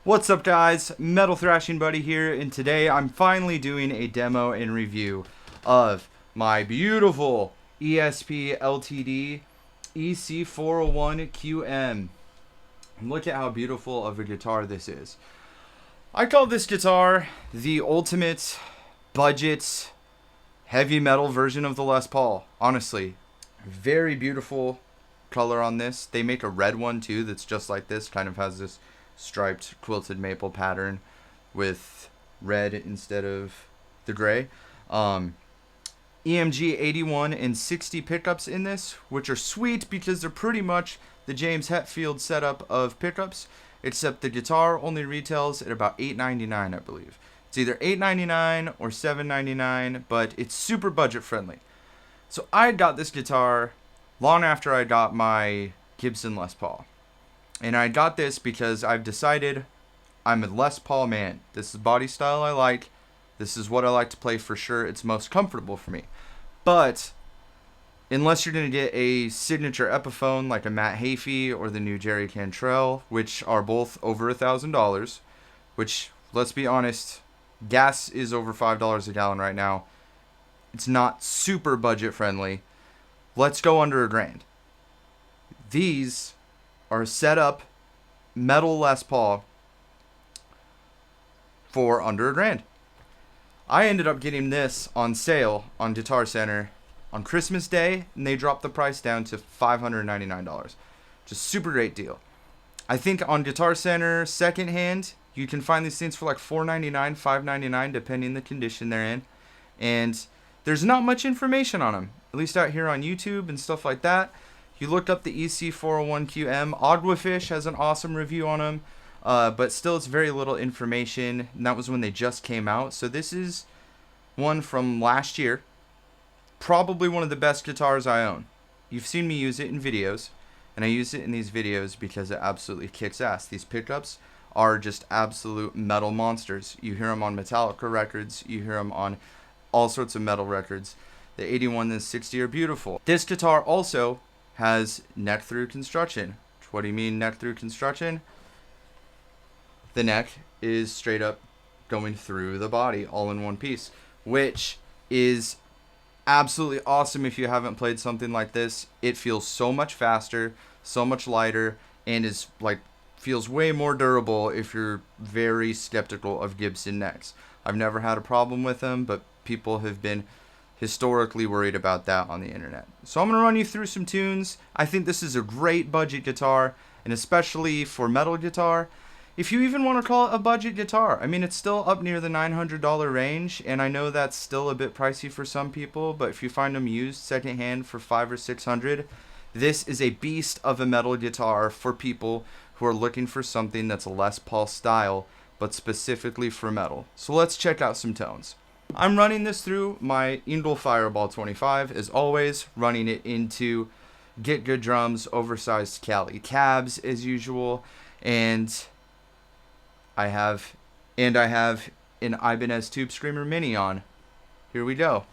What's up guys, Metal Thrashing Buddy here, and today I'm finally doing a demo and review of my beautiful ESP LTD EC401QM. Look at how beautiful of a guitar this is. I call this guitar the ultimate budget heavy metal version of the Les Paul. Honestly, very beautiful color on this. They make a red one too that's just like this, kind of has this striped quilted maple pattern with red instead of the gray. EMG 81 and 60 pickups in this, which are sweet because they're pretty much the James Hetfield setup of pickups, except the guitar only retails at about $8.99, I believe. It's either $8.99 or $7.99, but it's super budget friendly. So I got this guitar long after I got my Gibson Les Paul. And I got this because I've decided I'm a Les Paul man. This is body style I like. This is what I like to play for sure. It's most comfortable for me. But unless you're going to get a signature Epiphone like a Matt Hafey or the new Jerry Cantrell, which are both over $1,000, which, let's be honest, gas is over $5 a gallon right now. It's not super budget friendly. Let's go under $1,000. These are set up metal Les Paul for under $1,000. I ended up getting this on sale on Guitar Center on Christmas Day, and they dropped the price down to $599. Just super great deal. I think on Guitar Center secondhand, you can find these things for like $4.99, $5.99, depending the condition they're in. And there's not much information on them, at least out here on YouTube and stuff like that. You look up the EC401QM. Aguafish has an awesome review on them, but still it's very little information, and that was when they just came out. So this is one from last year. Probably one of the best guitars I own. You've seen me use it in videos, and I use it in these videos because it absolutely kicks ass. These pickups are just absolute metal monsters. You hear them on Metallica records, you hear them on all sorts of metal records. The 81 and the 60 are beautiful. This guitar also has neck through construction. What do you mean neck through construction? The neck is straight up going through the body all in one piece, which is absolutely awesome if you haven't played something like this. It feels so much faster, so much lighter, and is feels way more durable if you're very skeptical of Gibson necks. I've never had a problem with them, but people have been historically worried about that on the internet. So I'm going to run you through some tunes. I think this is a great budget guitar, and especially for metal guitar, if you even want to call it a budget guitar. I mean, it's still up near the $900 range, and I know that's still a bit pricey for some people, but if you find them used secondhand for $500 or $600, this is a beast of a metal guitar for people who are looking for something that's a Les Paul style, but specifically for metal. So let's check out some tones. I'm running this through my Engel Fireball 25, as always, running it into Get Good Drums, oversized Cali cabs as usual, and I have an Ibanez Tube Screamer Mini on. Here we go.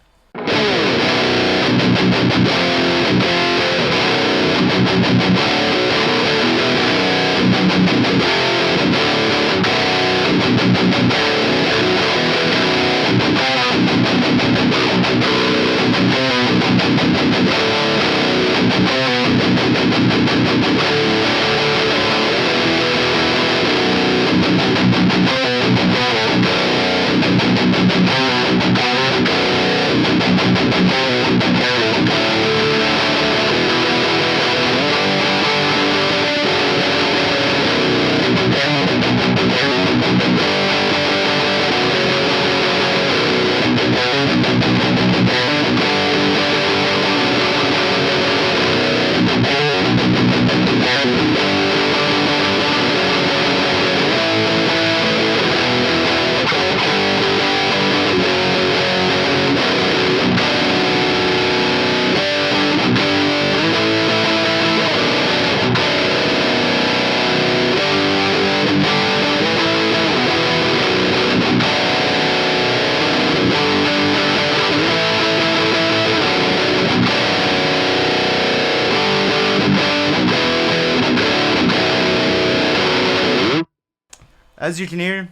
As you can hear,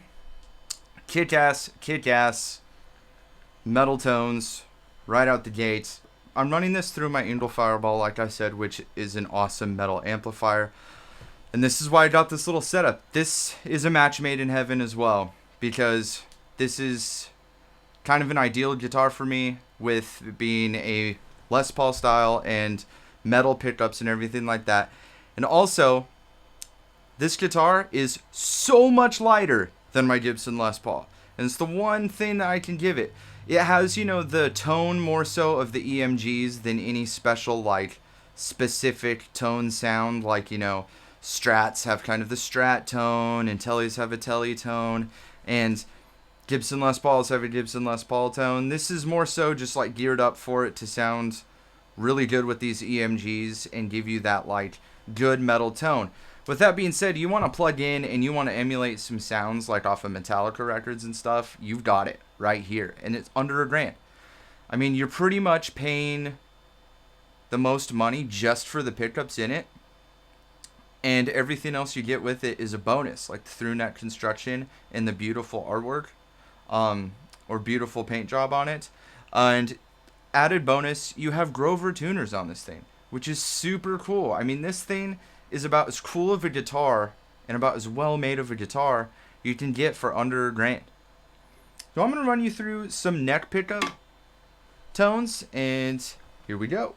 kick-ass metal tones right out the gate. I'm running this through my Ingle Fireball, like I said, which is an awesome metal amplifier. And this is why I got this little setup. This is a match made in heaven as well, because this is kind of an ideal guitar for me, with being a Les Paul style and metal pickups and everything like that. And also, this guitar is so much lighter than my Gibson Les Paul. And it's the one thing that I can give it. It has, you know, the tone more so of the EMGs than any special, like, specific tone sound. Like, you know, Strats have kind of the Strat tone, and Tellys have a Telly tone, and Gibson Les Pauls have a Gibson Les Paul tone. This is more so just, like, geared up for it to sound really good with these EMGs and give you that, like, good metal tone. With that being said, you want to plug in and you want to emulate some sounds like off of Metallica records and stuff, you've got it right here. And it's under $1,000. I mean, you're pretty much paying the most money just for the pickups in it. And everything else you get with it is a bonus, like the through neck construction and the beautiful artwork, or beautiful paint job on it. And added bonus, you have Grover tuners on this thing, which is super cool. I mean, this thing is about as cool of a guitar and about as well made of a guitar you can get for under $1,000. So I'm going to run you through some neck pickup tones, and here we go.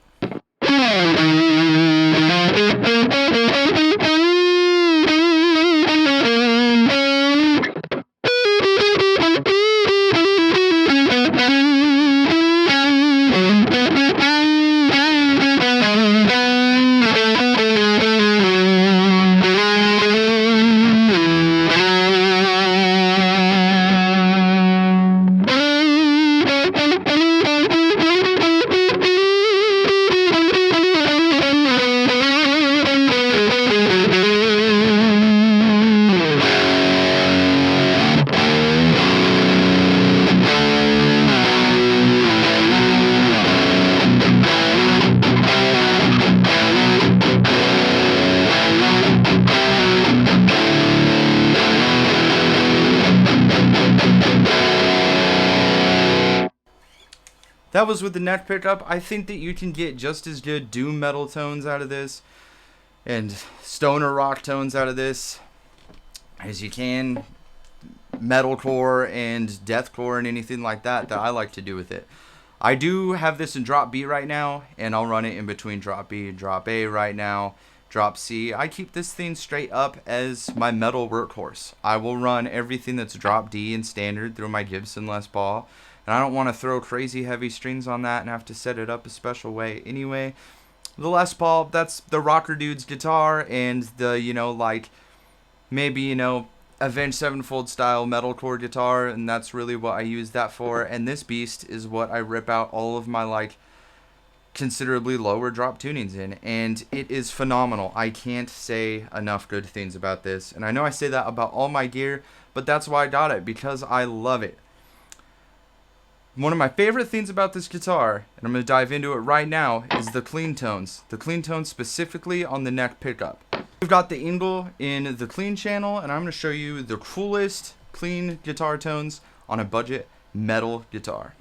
That was with the neck pickup. I think that you can get just as good doom metal tones out of this and stoner rock tones out of this as you can metalcore and deathcore and anything like that I like to do with it. I do have this in drop B right now, and I'll run it in between drop B and drop A right now, drop C. I keep this thing straight up as my metal workhorse. I will run everything that's drop D and standard through my Gibson Les Paul. And I don't want to throw crazy heavy strings on that and have to set it up a special way anyway. The Les Paul, that's the rocker dude's guitar, and the, you know, like, maybe, you know, Avenged Sevenfold style metalcore guitar, and that's really what I use that for. And this beast is what I rip out all of my, like, considerably lower drop tunings in, and it is phenomenal. I can't say enough good things about this, and I know I say that about all my gear, but that's why I got it, because I love it. One of my favorite things about this guitar, and I'm going to dive into it right now, is the clean tones. The clean tones specifically on the neck pickup. We've got the Ingle in the clean channel, and I'm going to show you the coolest clean guitar tones on a budget metal guitar.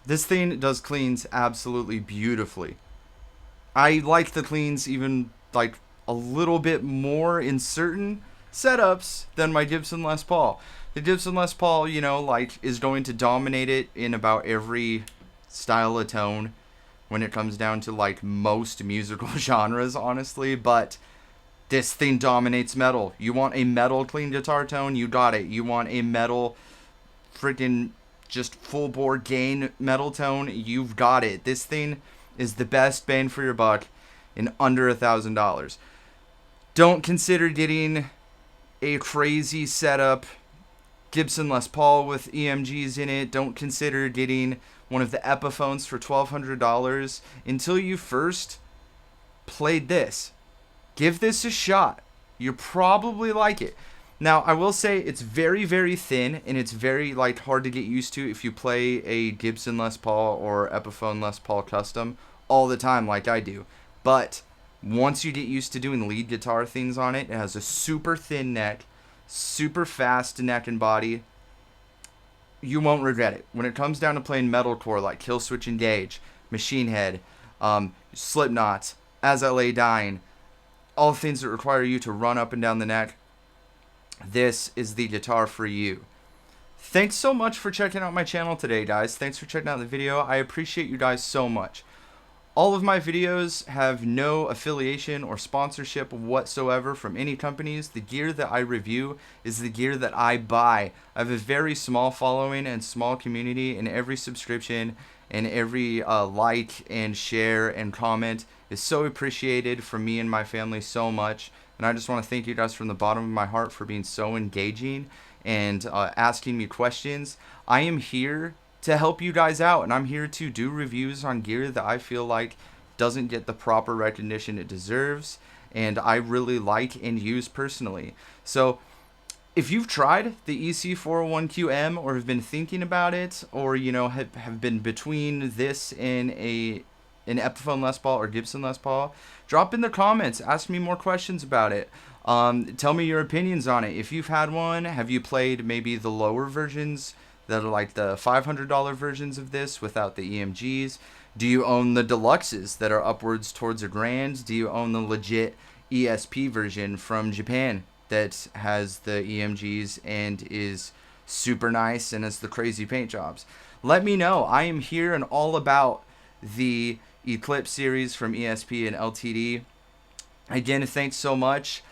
This thing does cleans absolutely beautifully. I like the cleans even like a little bit more in certain setups than my Gibson Les Paul. The Gibson Les Paul, you know, like is going to dominate it in about every style of tone when it comes down to like most musical genres, honestly, but this thing dominates metal. You want a metal clean guitar tone, you got it. You want a metal freaking just full bore gain metal tone, you've got it. This thing is the best bang for your buck in under $1,000. Don't consider getting a crazy setup Gibson Les Paul with EMGs in it. Don't consider getting one of the Epiphones for $1,200 until you first played this. Give this a shot. You'll probably like it. Now, I will say it's very, very thin, and it's very hard to get used to if you play a Gibson Les Paul or Epiphone Les Paul custom all the time like I do. But once you get used to doing lead guitar things on it, it has a super thin neck, super fast neck and body. You won't regret it. When it comes down to playing metalcore like Killswitch Engage, Machine Head, Slipknot, As I Lay Dying, all things that require you to run up and down the neck, this is the guitar for you. Thanks so much for checking out my channel today, guys. Thanks for checking out the video. I appreciate you guys so much. All of my videos have no affiliation or sponsorship whatsoever from any companies. The gear that I review is the gear that I buy. I have a very small following and small community, and every subscription and every like and share and comment is so appreciated from me and my family so much. And I just want to thank you guys from the bottom of my heart for being so engaging and asking me questions. I am here to help you guys out, and I'm here to do reviews on gear that I feel like doesn't get the proper recognition it deserves, and I really like and use personally. So if you've tried the EC401QM or have been thinking about it, or have been between this and an Epiphone Les Paul or Gibson Les Paul, drop in the comments, ask me more questions about it. Tell me your opinions on it. If you've had one, have you played maybe the lower versions that are like the $500 versions of this without the EMGs? Do you own the deluxes that are upwards towards $1,000? Do you own the legit ESP version from Japan that has the EMGs and is super nice and has the crazy paint jobs? Let me know. I am here and all about the Eclipse series from ESP and LTD. Again, thanks so much.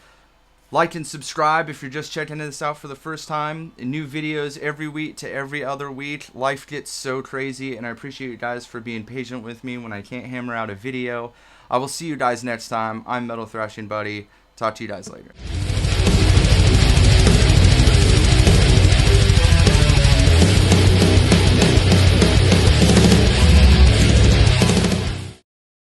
Like and subscribe if you're just checking this out for the first time. New videos every week to every other week. Life gets so crazy, and I appreciate you guys for being patient with me when I can't hammer out a video. I will see you guys next time. I'm Metal Thrashing Buddy. Talk to you guys later.